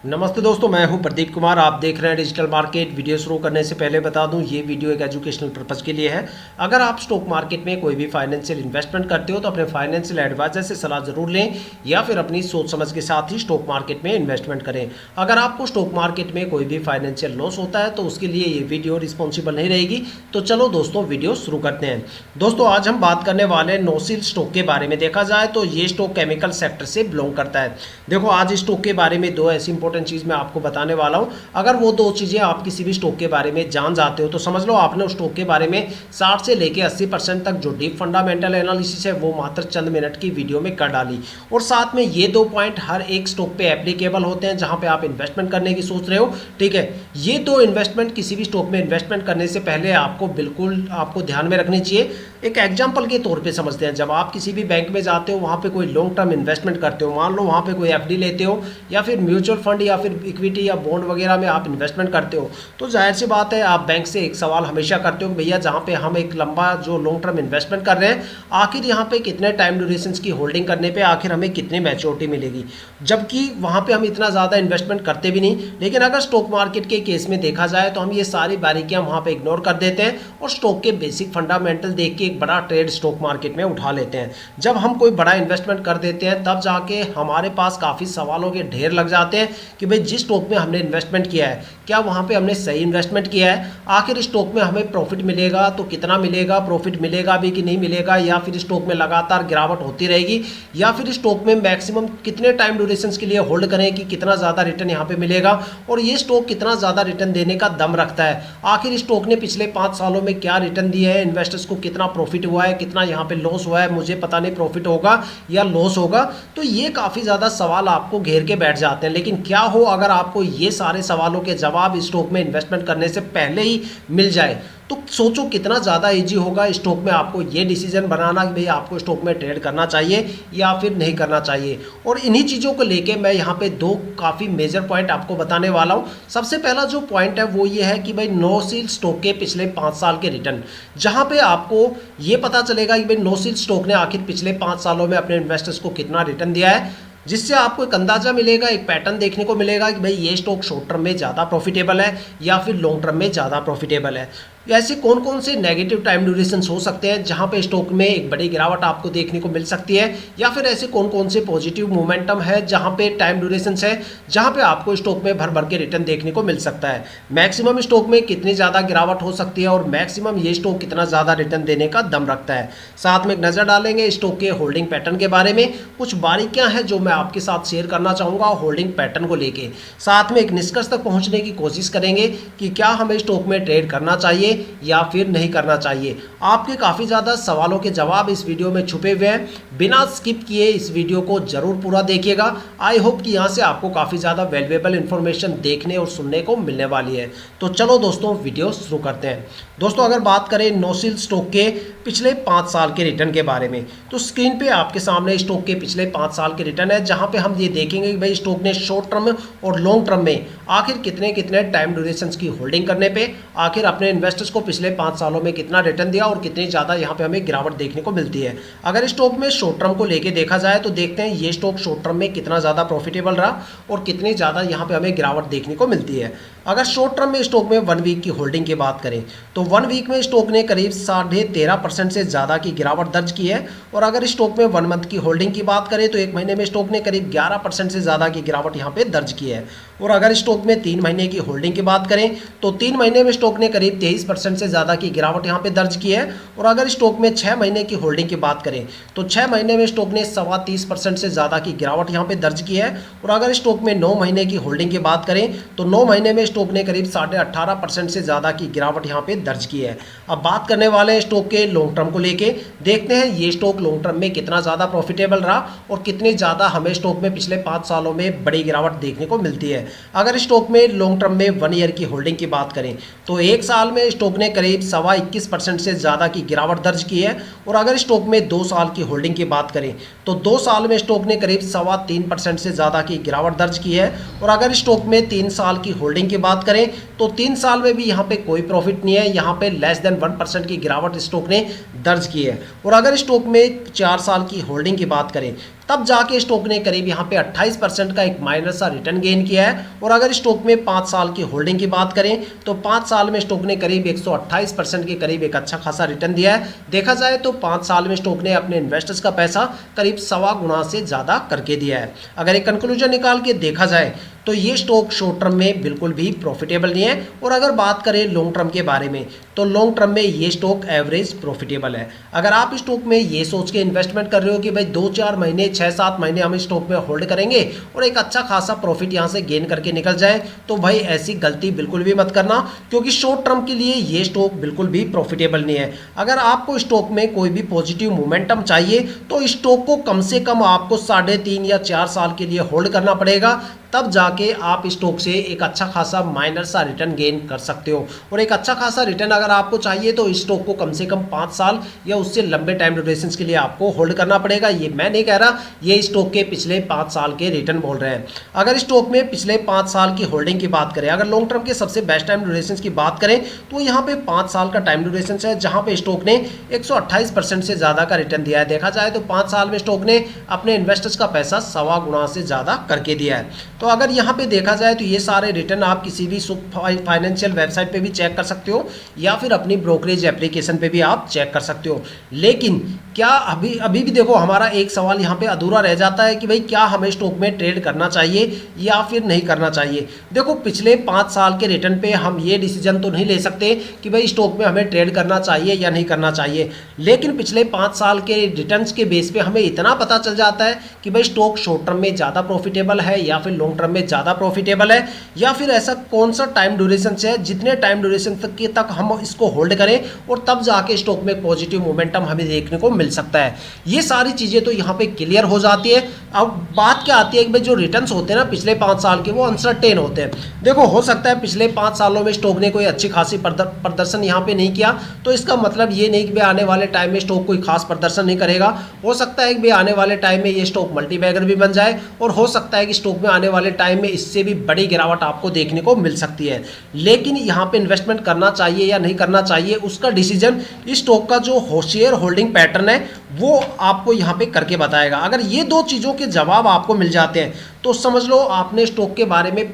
नमस्ते दोस्तों, मैं हूं प्रदीप कुमार। आप देख रहे हैं डिजिटल मार्केट। वीडियो शुरू करने से पहले बता दूं, ये वीडियो एक एजुकेशनल पर्पस के लिए है। अगर आप स्टॉक मार्केट में कोई भी फाइनेंशियल इन्वेस्टमेंट करते हो तो अपने फाइनेंशियल एडवाइजर से सलाह जरूर लें या फिर अपनी सोच समझ के साथ ही स्टॉक मार्केट में इन्वेस्टमेंट करें। अगर आपको स्टॉक मार्केट में कोई भी फाइनेंशियल लॉस होता है तो उसके लिए ये वीडियो रिस्पॉन्सिबल नहीं रहेगी। तो चलो दोस्तों, वीडियो शुरू करते हैं। दोस्तों, आज हम बात करने वाले हैं नोसिल स्टॉक के बारे में। देखा जाए तो ये स्टॉक केमिकल सेक्टर से बिलोंग करता है। देखो, आज इस स्टॉक के बारे में दो ऐसी इंपॉर्टेंट चीज़ मैं आपको बताने वाला हूं। अगर वो दो चीज़ें आप किसी भी स्टॉक के बारे में जान जाते हो तो समझ लो आपने उस स्टॉक के बारे में 60 से लेकर 80% तक जो डीप फंडामेंटल एनालिसिस है वो मात्र चंद मिनट की वीडियो में कर डाली। और साथ में ये दो पॉइंट हर एक स्टॉक पे एप्लीकेबल होते हैं जहां पे आप इन्वेस्टमेंट करने की सोच रहे हो। ठीक है, ये दो इन्वेस्टमेंट किसी भी स्टॉक में इन्वेस्टमेंट करने से पहले आपको ध्यान में रखनी चाहिए। एक एग्जाम्पल के तौर पर समझते हैं, जब आप किसी भी बैंक में जाते हो, वहाँ पे कोई लॉन्ग टर्म इन्वेस्टमेंट करते हो, मान लो वहाँ पे कोई एफडी लेते हो या फिर म्यूचुअल फंड या फिर इक्विटी या बॉन्ड वगैरह में आप इन्वेस्टमेंट करते हो, तो जाहिर सी बात है आप बैंक से एक सवाल हमेशा करते हो कि भैया जहाँ पे हम एक लंबा जो लॉन्ग टर्म इन्वेस्टमेंट कर रहे हैं, आखिर यहाँ पे कितने टाइम ड्यूरेशन की होल्डिंग करने पे आखिर हमें कितनी मैच्योरिटी मिलेगी। जबकि वहाँ पे हम इतना ज़्यादा इन्वेस्टमेंट करते भी नहीं। लेकिन अगर स्टॉक मार्केट के केस में देखा जाए तो हम ये सारी बारीकियाँ वहाँ पे इग्नोर कर देते हैं और स्टॉक के बेसिक फंडामेंटल देख के एक बड़ा ट्रेड स्टॉक मार्केट में उठा लेते हैं। जब हम कोई बड़ा इन्वेस्टमेंट कर देते हैं तब जाके हमारे पास काफ़ी सवालों के ढेर लग जाते हैं कि भाई जिस स्टॉक में हमने इन्वेस्टमेंट किया है, क्या वहाँ पे हमने सही इन्वेस्टमेंट किया है, आखिर स्टॉक में हमें प्रॉफिट मिलेगा तो कितना मिलेगा, प्रॉफिट मिलेगा भी कि नहीं मिलेगा, या फिर स्टॉक में लगातार गिरावट होती रहेगी, या फिर स्टॉक में मैक्सिमम कितने टाइम ड्यूरेशन के लिए होल्ड करें कि कितना ज़्यादा रिटर्न यहाँ पे मिलेगा और ये स्टॉक कितना ज़्यादा रिटर्न देने का दम रखता है। आखिर स्टॉक ने पिछले 5 सालों में क्या रिटर्न दिए है, इन्वेस्टर्स को कितना प्रॉफिट हुआ है, कितना यहाँ पे लॉस हुआ है, मुझे पता नहीं प्रॉफिट होगा या लॉस होगा। तो ये काफ़ी ज़्यादा सवाल आपको घेर के बैठ जाते हैं। लेकिन क्या हो अगर आपको ये सारे सवालों के जवाब स्टॉक में इन्वेस्टमेंट करने से पहले ही मिल जाए, तो सोचो कितना ज़्यादा इजी होगा स्टॉक में आपको ये डिसीजन बनाना कि भाई आपको स्टॉक में ट्रेड करना चाहिए या फिर नहीं करना चाहिए। और इन्हीं चीज़ों को लेके मैं यहाँ पे दो काफ़ी मेजर पॉइंट आपको बताने वाला हूँ। सबसे पहला जो पॉइंट है वो ये है कि भाई नोसिल स्टॉक के पिछले 5 साल के रिटर्न, जहाँ पे आपको ये पता चलेगा कि भाई नोसिल स्टॉक ने आखिर पिछले 5 सालों में अपने इन्वेस्टर्स को कितना रिटर्न दिया है, जिससे आपको एक अंदाजा मिलेगा, एक पैटर्न देखने को मिलेगा कि भाई ये स्टॉक शॉर्ट टर्म में ज़्यादा प्रॉफिटेबल है या फिर लॉन्ग टर्म में ज़्यादा प्रॉफिटेबल है। ऐसे कौन कौन से नेगेटिव टाइम ड्यूरेशंस हो सकते हैं जहां पे स्टॉक में एक बड़ी गिरावट आपको देखने को मिल सकती है, या फिर ऐसे कौन कौन से पॉजिटिव मोमेंटम है जहां पे टाइम ड्यूरेशंस है जहां पे आपको स्टॉक में भर भर के रिटर्न देखने को मिल सकता है। मैक्सिमम स्टॉक में कितनी ज़्यादा गिरावट हो सकती है और मैक्सिमम ये स्टॉक कितना ज़्यादा रिटर्न देने का दम रखता है। साथ में एक नज़र डालेंगे स्टॉक के होल्डिंग पैटर्न के बारे में। कुछ बारीकियाँ हैं जो मैं आपके साथ शेयर करना चाहूँगा होल्डिंग पैटर्न को लेके। साथ में एक निष्कर्ष तक पहुँचने की कोशिश करेंगे कि क्या हमें स्टॉक में ट्रेड करना चाहिए या फिर नहीं करना चाहिए। आपके काफ़ी ज़्यादा सवालों के जवाब इस वीडियो में छुपे हुए हैं। बिना स्किप किए इस वीडियो को जरूर पूरा देखिएगा। आई होप कि यहाँ से आपको काफ़ी ज़्यादा वैल्यूएबल इन्फॉर्मेशन देखने और सुनने को मिलने वाली है। तो चलो दोस्तों, वीडियो शुरू करते हैं। दोस्तों, अगर बात करें नोसिल स्टॉक के पिछले 5 साल के रिटर्न के बारे में, तो स्क्रीन पे आपके सामने स्टॉक के पिछले 5 साल के रिटर्न है, जहां पे हम ये देखेंगे कि भाई स्टॉक ने शॉर्ट टर्म और लॉन्ग टर्म में आखिर कितने कितने टाइम ड्यूरेशन की होल्डिंग करने पे आखिर अपने इन्वेस्टर्स को पिछले 5 सालों में कितना रिटर्न दिया और कितनी ज़्यादा यहाँ पे हमें गिरावट देखने को मिलती है। अगर स्टॉक में शॉर्ट टर्म को लेके देखा जाए तो देखते हैं ये स्टॉक शॉर्ट टर्म में कितना ज़्यादा प्रॉफिटेबल रहा और कितनी ज़्यादा यहाँ पे हमें गिरावट देखने को मिलती है। अगर शॉर्ट टर्म में स्टॉक में 1 वीक की होल्डिंग की बात करें तो 1 वीक में स्टॉक ने करीब 13.5% से ज़्यादा की गिरावट दर्ज की है। और अगर स्टॉक में 1 मंथ की होल्डिंग की बात करें तो 1 महीने में स्टॉक ने करीब 11% से ज़्यादा की गिरावट यहाँ पे दर्ज की है। और अगर स्टॉक में 3 महीने की होल्डिंग की बात करें तो 3 महीने में स्टॉक ने करीब 23% से ज़्यादा की गिरावट यहाँ पे दर्ज की है। और अगर स्टॉक में 6 महीने की होल्डिंग की बात करें तो 6 महीने में स्टॉक ने 30% से ज़्यादा की गिरावट यहाँ पे दर्ज की है। और अगर स्टॉक में 9 महीने की होल्डिंग की बात करें तो 9 महीने में स्टॉक ने करीब 18.5% से ज़्यादा की गिरावट यहाँ पे दर्ज की है। अब बात करने वाले हैं स्टॉक के लॉन्ग टर्म को लेके। देखते हैं ये स्टॉक लॉन्ग टर्म में कितना ज़्यादा प्रॉफिटेबल रहा और कितनी ज़्यादा हमें स्टॉक में पिछले 5 सालों में बड़ी गिरावट देखने को मिलती है। अगर स्टॉक में लॉन्ग टर्म में 1 ईयर की होल्डिंग की बात करें तो 1 साल में स्टॉक ने करीब 21% से ज़्यादा की गिरावट दर्ज की है। और अगर स्टॉक में 2 साल की होल्डिंग की बात करें तो 2 साल में स्टॉक ने करीब 3.25% से ज़्यादा की गिरावट दर्ज की है। और अगर स्टॉक में 3 साल की होल्डिंग की बात करें तो 3 साल में भी यहाँ पे कोई प्रॉफिट नहीं है, यहाँ पे लेस देन 1% की गिरावट स्टॉक ने दर्ज की है। और अगर स्टॉक में 4 साल की होल्डिंग की बात करें तब जाके स्टॉक ने करीब यहाँ पे 28% का एक माइनर सा रिटर्न गेन किया है। और अगर स्टॉक में 5 साल की होल्डिंग की बात करें तो 5 साल में स्टॉक ने करीब 128% के करीब एक अच्छा खासा रिटर्न दिया है। देखा जाए तो 5 साल में स्टॉक ने अपने इन्वेस्टर्स का पैसा करीब 1.25 गुना से ज़्यादा करके दिया है। अगर एक कंक्लूजन निकाल के देखा जाए तो ये स्टॉक शॉर्ट टर्म में बिल्कुल भी प्रॉफिटेबल नहीं है। और अगर बात करें लॉन्ग टर्म के बारे में तो लॉन्ग टर्म में ये स्टॉक एवरेज प्रॉफिटेबल है। अगर आप स्टॉक में ये सोच के इन्वेस्टमेंट कर रहे हो कि भाई 2-4 महीने 6-7 महीने हम स्टॉक में होल्ड करेंगे और एक अच्छा खासा प्रॉफिट यहाँ से गेन करके निकल जाए, तो भाई ऐसी गलती बिल्कुल भी मत करना, क्योंकि शॉर्ट टर्म के लिए ये स्टॉक बिल्कुल भी प्रॉफिटेबल नहीं है। अगर आपको स्टॉक में कोई भी पॉजिटिव मोमेंटम चाहिए तो स्टॉक को कम से कम आपको 3.5 या 4 साल के लिए होल्ड करना पड़ेगा, तब जाके आप स्टॉक से एक अच्छा खासा माइनर सा रिटर्न गेन कर सकते हो। और एक अच्छा खासा रिटर्न अगर आपको चाहिए तो स्टॉक को कम से कम 5 साल या उससे लंबे टाइम ड्यूरेशन के लिए आपको होल्ड करना पड़ेगा। ये मैं नहीं कह रहा, ये स्टॉक के पिछले 5 साल के रिटर्न बोल रहे हैं। अगर स्टॉक में पिछले 5 साल की होल्डिंग की बात करें, अगर लॉन्ग टर्म के सबसे बेस्ट टाइम ड्यूरेशन की बात करें तो यहाँ पे 5 साल का टाइम ड्यूरेशन है, जहाँ पे स्टॉक ने 128% से ज़्यादा का रिटर्न दिया है। देखा जाए तो 5 साल में स्टॉक ने अपने इन्वेस्टर्स का पैसा 1.25 गुना से ज़्यादा करके दिया है। तो अगर यहाँ पे देखा जाए तो ये सारे रिटर्न आप किसी भी फाइनेंशियल वेबसाइट पे भी चेक कर सकते हो या फिर अपनी ब्रोकरेज एप्लीकेशन पे भी आप चेक कर सकते हो। लेकिन क्या अभी भी देखो हमारा एक सवाल यहाँ पे अधूरा रह जाता है कि भाई क्या हमें स्टॉक में ट्रेड करना चाहिए या फिर नहीं करना चाहिए। देखो पिछले 5 साल के रिटर्न पे हम ये डिसीजन तो नहीं ले सकते कि भाई स्टॉक में हमें ट्रेड करना चाहिए या नहीं करना चाहिए, लेकिन पिछले 5 साल के रिटर्न्स के बेस पे हमें इतना पता चल जाता है कि भाई स्टॉक शॉर्ट टर्म में ज़्यादा प्रॉफिटेबल है या फिर लॉन्ग टर्म में ज़्यादा प्रॉफिटेबल है, या फिर ऐसा कौन सा टाइम ड्यूरेशन है जितने टाइम ड्यूरेशन तक हम इसको होल्ड करें और तब जाके स्टॉक में पॉजिटिव मोमेंटम हमें देखने को मिल सकता है। ये सारी चीज़ें तो यहाँ पे क्लियर हो जाती है। अब बात क्या आती है कि भाई जो रिटर्न्स होते हैं ना पिछले 5 साल के, वो अनसर्टेन होते हैं। देखो हो सकता है पिछले 5 सालों में स्टॉक ने कोई अच्छी खासी प्रदर्शन यहाँ पे नहीं किया, तो इसका मतलब ये नहीं कि भाई आने वाले टाइम में स्टॉक कोई खास प्रदर्शन नहीं करेगा। हो सकता है कि भाई आने वाले टाइम में ये स्टॉक मल्टीबैगर भी बन जाए और हो सकता है कि स्टॉक में आने वाले टाइम में इससे भी बड़ी गिरावट आपको देखने को मिल सकती है। लेकिन यहाँ पे इन्वेस्टमेंट करना चाहिए या नहीं करना चाहिए उसका डिसीजन इस स्टॉक का जो शेयर होल्डिंग पैटर्न है वो आपको यहाँ पे करके बताएगा। अगर ये 2 चीज़ों के जवाब आपको मिल जाते हैं तो समझ लो आपने स्टॉक के बारे में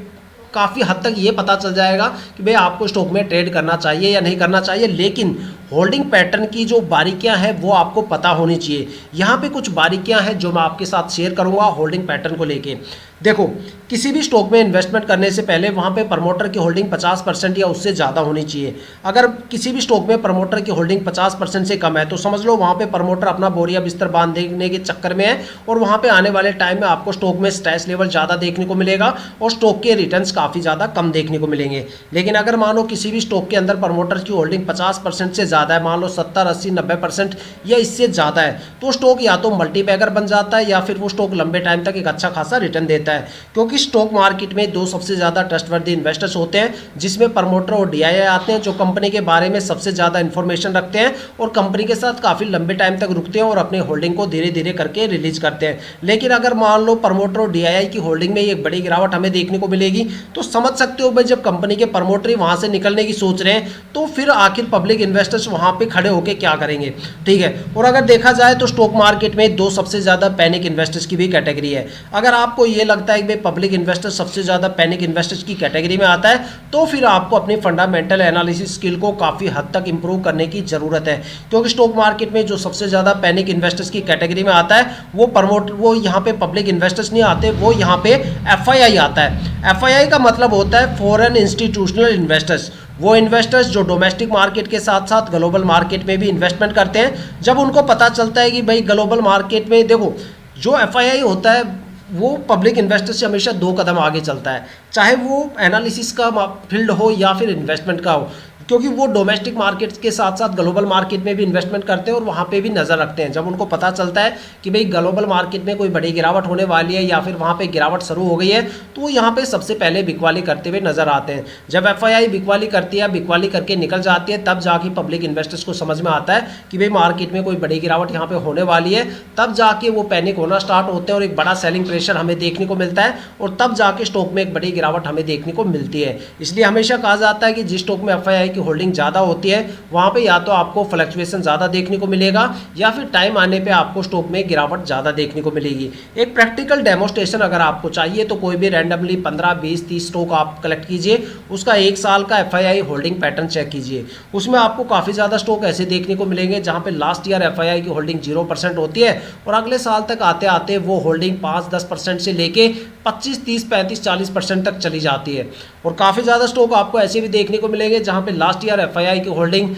काफ़ी हद तक ये पता चल जाएगा कि भाई आपको स्टॉक में ट्रेड करना चाहिए या नहीं करना चाहिए। लेकिन होल्डिंग पैटर्न की जो बारीकियां हैं वो आपको पता होनी चाहिए। यहाँ पे कुछ बारीकियां हैं जो मैं आपके साथ शेयर करूँगा होल्डिंग पैटर्न को लेके। देखो किसी भी स्टॉक में इन्वेस्टमेंट करने से पहले वहाँ पे प्रमोटर की होल्डिंग 50% या उससे ज़्यादा होनी चाहिए। अगर किसी भी स्टॉक में प्रमोटर की होल्डिंग 50% से कम है तो समझ लो वहाँ पे प्रमोटर अपना बोरिया बिस्तर बांध देने के चक्कर में है और वहाँ पे आने वाले टाइम में आपको स्टॉक में स्ट्रेस लेवल ज़्यादा देखने को मिलेगा और स्टॉक के रिटर्न्स काफ़ी ज़्यादा कम देखने को मिलेंगे। लेकिन अगर मान लो किसी भी स्टॉक के अंदर प्रमोटर की होल्डिंग 50% से ज़्यादा है, मान लो 70, 80, 90% या इससे ज़्यादा है, तो स्टॉक या तो मल्टीबैगर बन जाता है या फिर वो स्टॉक लंबे टाइम तक एक अच्छा खासा रिटर्न देता है। क्योंकि स्टॉक मार्केट में 2 सबसे ज़्यादा ट्रस्टवर्दी इन्वेस्टर्स होते हैं, जिसमें प्रमोटर और डीआईआई आते हैं जो कंपनी के बारे में सबसे ज़्यादा इन्फॉर्मेशन रखते हैं और कंपनी के साथ काफ़ी लंबे टाइम तक रुकते हैं और अपने होल्डिंग को धीरे धीरे करके रिलीज करते हैं। लेकिन अगर मान लो प्रमोटर और डीआईआई की होल्डिंग में एक बड़ी गिरावट हमें देखने को मिलेगी तो समझ सकते हो भाई जब कंपनी के प्रमोटर ही वहाँ से निकलने की सोच रहे हैं तो फिर आखिर पब्लिक इन्वेस्टर्स वहाँ पर खड़े होकर क्या करेंगे। ठीक है। और अगर देखा जाए तो स्टॉक मार्केट में 2 सबसे ज़्यादा पैनिक इन्वेस्टर्स की भी कैटेगरी है। अगर आपको ये लगता है कि भाई पब्लिक इन्वेस्टर सबसे ज़्यादा पैनिक इन्वेस्टर्स की कैटेगरी में आता है तो फिर आपको अपनी फंडामेंटल एनालिसिस स्किल को काफ़ी हद तक इंप्रूव करने की ज़रूरत है। क्योंकि स्टॉक मार्केट में जो सबसे ज़्यादा पैनिक इन्वेस्टर्स की कैटेगरी में आता है वो यहाँ पे पब्लिक इन्वेस्टर्स नहीं आते, वो यहाँ पे एफआईआई आता है। एफआईआई का मतलब होता है फॉरेन इंस्टीट्यूशनल इन्वेस्टर्स। वो इन्वेस्टर्स जो डोमेस्टिक मार्केट के साथ साथ ग्लोबल मार्केट में भी इन्वेस्टमेंट करते हैं। जब उनको पता चलता है कि भाई ग्लोबल मार्केट में देखो जो एफआईआई होता है वो पब्लिक इन्वेस्टर से हमेशा 2 कदम आगे चलता है, चाहे वो एनालिसिस का फील्ड हो या फिर इन्वेस्टमेंट का हो, क्योंकि वो डोमेस्टिक मार्केट के साथ साथ ग्लोबल मार्केट में भी इन्वेस्टमेंट करते हैं और वहाँ पे भी नज़र रखते हैं। जब उनको पता चलता है कि भाई ग्लोबल मार्केट में कोई बड़ी गिरावट होने वाली है या फिर वहाँ पे गिरावट शुरू हो गई है तो वो यहाँ पे सबसे पहले बिकवाली करते हुए नज़र आते हैं। जब एफआईआई बिकवाली करती है, बिकवाली करके निकल जाती है, तब जाके पब्लिक इन्वेस्टर्स को समझ में आता है कि भाई मार्केट में कोई बड़ी गिरावट यहाँ पर होने वाली है। तब जाके वो पैनिक होना स्टार्ट होते हैं और एक बड़ा सेलिंग प्रेशर हमें देखने को मिलता है और तब जाके स्टॉक में एक बड़ी गिरावट हमें देखने को मिलती है। इसलिए हमेशा कहा जाता है कि जिस स्टॉक में एफआईआई की की होल्डिंग ज़्यादा होती है वहाँ पे या तो आपको फ्लक्चुएशन ज़्यादा देखने को मिलेगा या फिर टाइम आने पे आपको स्टॉक में गिरावट ज़्यादा देखने को मिलेगी। एक प्रैक्टिकल डेमोस्ट्रेशन अगर आपको चाहिए तो कोई भी रैंडमली 15, 20, 30 स्टॉक आप कलेक्ट कीजिए, उसका 1 साल का FII होल्डिंग पैटर्न चेक कीजिए। उसमें आपको काफ़ी ज़्यादा स्टॉक ऐसे देखने को मिलेंगे जहाँ पे लास्ट ईयर FII की होल्डिंग 0% होती है और अगले साल तक आते आते वो होल्डिंग 5-10% से लेके 25, 30, 35, 40% तक चली जाती है। और काफ़ी ज़्यादा स्टॉक आपको ऐसे भी देखने को मिलेंगे जहाँ पे लास्ट ईयर FII की होल्डिंग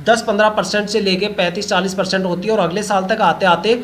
10-15% से लेके 35-40% होती है और अगले साल तक आते आते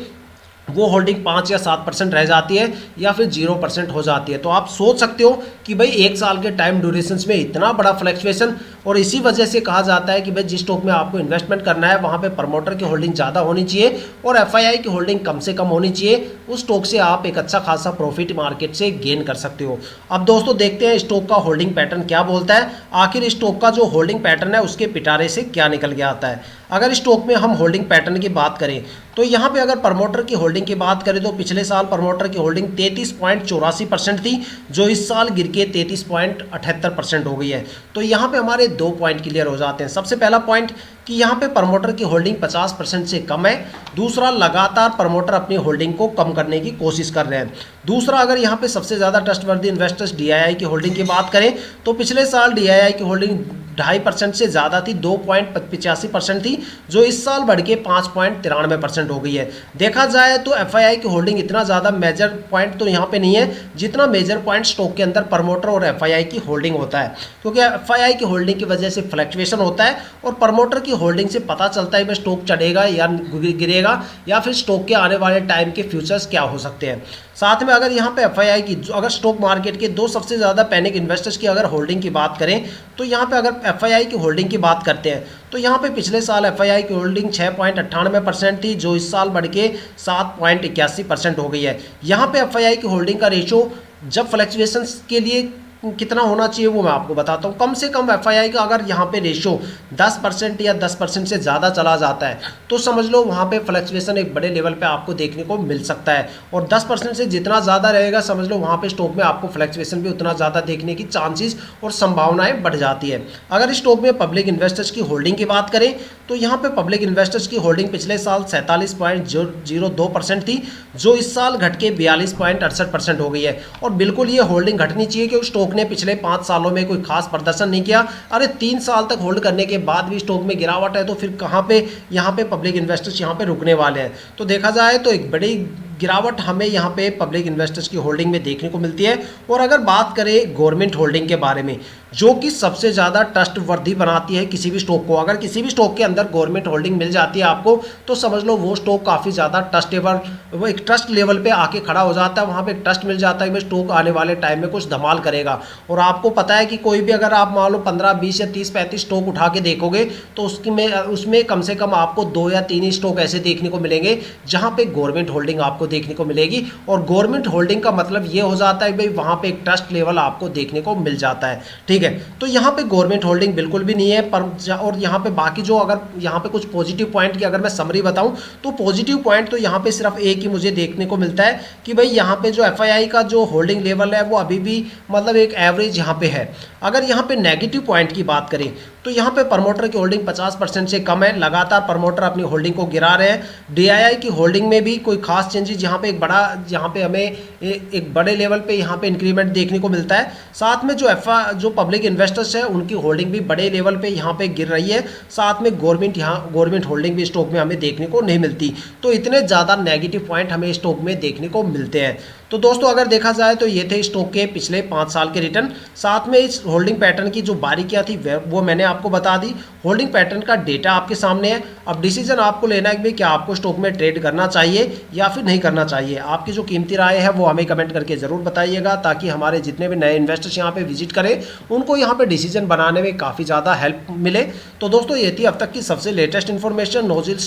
वो होल्डिंग 5 या 7% रह जाती है या फिर 0% हो जाती है। तो आप सोच सकते हो कि भाई 1 साल के टाइम ड्यूरेशंस में इतना बड़ा फ्लक्चुएशन, और इसी वजह से कहा जाता है कि भाई जिस स्टॉक में आपको इन्वेस्टमेंट करना है वहाँ पे प्रमोटर की होल्डिंग ज़्यादा होनी चाहिए और FII की होल्डिंग कम से कम होनी चाहिए। उस स्टॉक से आप एक अच्छा खासा प्रॉफिट मार्केट से गेन कर सकते हो। अब दोस्तों देखते हैं स्टॉक का होल्डिंग पैटर्न क्या बोलता है, आखिर स्टॉक का जो होल्डिंग पैटर्न है उसके पिटारे से क्या निकल के आता है। अगर स्टॉक में हम होल्डिंग पैटर्न की बात करें तो यहाँ पे अगर प्रमोटर की होल्डिंग की बात करें तो पिछले साल प्रमोटर की होल्डिंग 33.84% थी, जो इस साल गिर के 33.78% हो गई है। तो यहाँ पे हमारे 2 पॉइंट क्लियर हो जाते हैं। सबसे पहला पॉइंट कि यहाँ पे प्रमोटर की होल्डिंग 50% से कम है। दूसरा, लगातार प्रमोटर अपनी होल्डिंग को कम करने की कोशिश कर रहे हैं। दूसरा, अगर यहाँ पे सबसे ज़्यादा ट्रस्टवर्दी इन्वेस्टर्स DII की होल्डिंग की बात करें तो पिछले साल DII की होल्डिंग 2.5% से ज़्यादा थी, 2.85% थी, जो इस साल बढ़ के 5.93% हो गई है। देखा जाए तो FII की होल्डिंग इतना ज़्यादा मेजर पॉइंट तो यहाँ पे नहीं है जितना मेजर पॉइंट स्टॉक के अंदर प्रमोटर और FII की होल्डिंग होता है, क्योंकि FII की होल्डिंग की वजह से फ्लक्चुएशन होता है और प्रमोटर की होल्डिंग से पता चलता है कि स्टॉक चढ़ेगा या गिरेगा या फिर स्टॉक के आने वाले टाइम के फ्यूचर्स क्या हो सकते हैं। साथ में अगर यहाँ पे FII की, अगर स्टॉक मार्केट के 2 सबसे ज़्यादा पैनिक इन्वेस्टर्स की अगर होल्डिंग की बात करें तो यहाँ पे अगर FII की होल्डिंग की बात करते हैं तो यहाँ पे पिछले साल FII की होल्डिंग 6.98% थी, जो इस साल बढ़ के 7.81% हो गई है। यहाँ पे FII की होल्डिंग का रेशो जब फ्लक्चुएशंस के लिए कितना होना चाहिए वो मैं आपको बताता हूँ। कम से कम FII का अगर यहाँ पे रेशो 10% या 10% से ज़्यादा चला जाता है तो समझ लो वहाँ पे फ्लक्चुएशन एक बड़े लेवल पे आपको देखने को मिल सकता है, और 10% से जितना ज़्यादा रहेगा समझ लो वहाँ पे स्टॉक में आपको फ्लक्चुएशन भी उतना ज़्यादा देखने की चांसेस और संभावनाएं बढ़ जाती है। अगर स्टॉक में पब्लिक इन्वेस्टर्स की होल्डिंग की बात करें तो यहाँ पे पब्लिक इन्वेस्टर्स की होल्डिंग पिछले साल 47.02% थी, जो इस साल घट के 42.68% हो गई है। और बिल्कुल ये होल्डिंग घटनी चाहिए क्योंकि स्टॉक ने पिछले 5 सालों में कोई खास प्रदर्शन नहीं किया। अरे 3 साल तक होल्ड करने के बाद भी स्टॉक में गिरावट है तो फिर कहाँ पे यहाँ पे पब्लिक इन्वेस्टर्स यहाँ पे रुकने वाले हैं। तो देखा जाए तो एक बड़ी गिरावट हमें यहाँ पे पब्लिक इन्वेस्टर्स की होल्डिंग में देखने को मिलती है। और अगर बात करें गवर्नमेंट होल्डिंग के बारे में, जो कि सबसे ज़्यादा ट्रस्टवर्दी बनाती है किसी भी स्टॉक को, अगर किसी भी स्टॉक के अंदर गवर्नमेंट होल्डिंग मिल जाती है आपको तो समझ लो वो स्टॉक काफ़ी ज़्यादा ट्रस्टेबल, वो एक ट्रस्ट लेवल पे आके खड़ा हो जाता है। वहाँ पे एक ट्रस्ट मिल जाता है कि स्टॉक आने वाले टाइम में कुछ धमाल करेगा। और आपको पता है कि कोई भी अगर आप मान लो 15, 20 या 30, 35 स्टॉक उठा के देखोगे तो उसमें कम से कम आपको 2 या 3 ही स्टॉक ऐसे देखने को मिलेंगे जहाँ पे गवर्नमेंट होल्डिंग आपको देखने को मिलेगी। और गवर्नमेंट होल्डिंग का मतलब ये हो जाता है भाई वहाँ पे एक ट्रस्ट लेवल आपको देखने को मिल जाता है। ठीक है, तो यहाँ पे गवर्नमेंट होल्डिंग बिल्कुल भी नहीं है। पर और यहाँ पे बाकी जो, अगर यहाँ पे कुछ पॉजिटिव पॉइंट की अगर मैं समरी बताऊँ तो पॉजिटिव पॉइंट तो यहाँ पे सिर्फ एक ही मुझे देखने को मिलता है कि भाई यहाँ पे जो FII का जो होल्डिंग लेवल है वो अभी भी मतलब एक एवरेज यहाँ पे है। अगर यहाँ पे नेगेटिव पॉइंट की बात करें तो यहाँ पे प्रमोटर की होल्डिंग 50% से कम है, लगातार प्रमोटर अपनी होल्डिंग को गिरा रहे हैं। DII की होल्डिंग में भी कोई खास चेंजेस यहाँ पे एक बड़ा, यहाँ पे हमें एक बड़े लेवल पे यहाँ पे इंक्रीमेंट देखने को मिलता है। साथ में जो पब्लिक इन्वेस्टर्स है उनकी होल्डिंग भी बड़े लेवल पे यहाँ पे गिर रही है। साथ में गवर्नमेंट होल्डिंग भी स्टॉक में हमें देखने को नहीं मिलती। तो इतने ज़्यादा नेगेटिव पॉइंट हमें स्टॉक में देखने को मिलते हैं। तो दोस्तों अगर देखा जाए तो ये थे स्टॉक के पिछले 5 साल के रिटर्न। साथ में इस होल्डिंग पैटर्न की जो बारीकियाँ थी वो मैंने आपको बता दी। होल्डिंग पैटर्न का डेटा आपके सामने है। अब डिसीजन आपको लेना है कि क्या आपको स्टॉक में ट्रेड करना चाहिए या फिर नहीं करना चाहिए। आपकी जो कीमती राय है वो हमें कमेंट करके ज़रूर बताइएगा, ताकि हमारे जितने भी नए इन्वेस्टर्स यहाँ पे विजिट करें उनको यहाँ पे डिसीजन बनाने में काफ़ी ज़्यादा हेल्प मिले। तो दोस्तों ये थी अब तक की सबसे लेटेस्ट इन्फॉर्मेशन नोसिल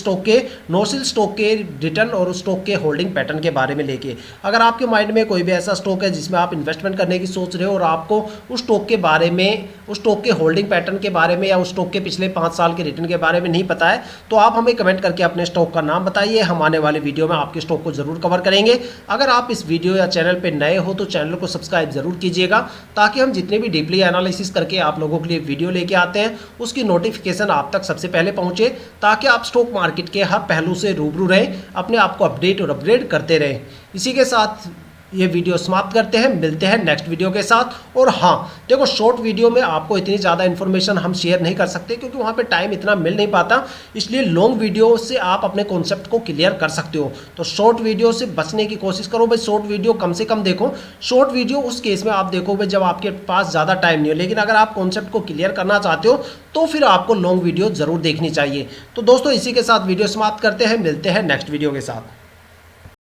स्टॉक के रिटर्न और स्टॉक के होल्डिंग पैटर्न के बारे में लेके। अगर आपके माइंड में कोई भी ऐसा स्टॉक है जिसमें आप इन्वेस्टमेंट करने की सोच रहे हो और आपको उस स्टॉक के बारे में, उस स्टॉक के होल्डिंग पैटर्न के बारे में या उस स्टॉक के पिछले 5 साल के रिटर्न के बारे में नहीं पता है, तो आप हमें कमेंट करके अपने स्टॉक का नाम बताइए। हम आने वाले वीडियो में आपके स्टॉक को जरूर कवर करेंगे। अगर आप इस वीडियो या चैनल पर नए हो तो चैनल को सब्सक्राइब जरूर कीजिएगा, ताकि हम जितने भी डीपली एनालिसिस करके आप लोगों के लिए वीडियो लेके आते हैं उसकी नोटिफिकेशन आप तक सबसे पहले पहुंचे, ताकि आप स्टॉक मार्केट के हर पहलू से रूबरू रहें, अपने आप को अपडेट और अपग्रेड करते रहें। इसी के साथ ये वीडियो समाप्त करते हैं, मिलते हैं नेक्स्ट वीडियो के साथ। और हाँ देखो, शॉर्ट वीडियो में आपको इतनी ज़्यादा इन्फॉर्मेशन हम शेयर नहीं कर सकते क्योंकि वहाँ पे टाइम इतना मिल नहीं पाता, इसलिए लॉन्ग वीडियो से आप अपने कॉन्सेप्ट को क्लियर कर सकते हो। तो शॉर्ट वीडियो से बचने की कोशिश करो भाई, शॉर्ट वीडियो कम से कम देखो। शॉर्ट वीडियो उस केस में आप देखो भाई जब आपके पास ज़्यादा टाइम नहीं हो, लेकिन अगर आप कॉन्सेप्ट को क्लियर करना चाहते हो तो फिर आपको लॉन्ग वीडियो ज़रूर देखनी चाहिए। तो दोस्तों इसी के साथ वीडियो समाप्त करते हैं, मिलते हैं नेक्स्ट वीडियो के साथ।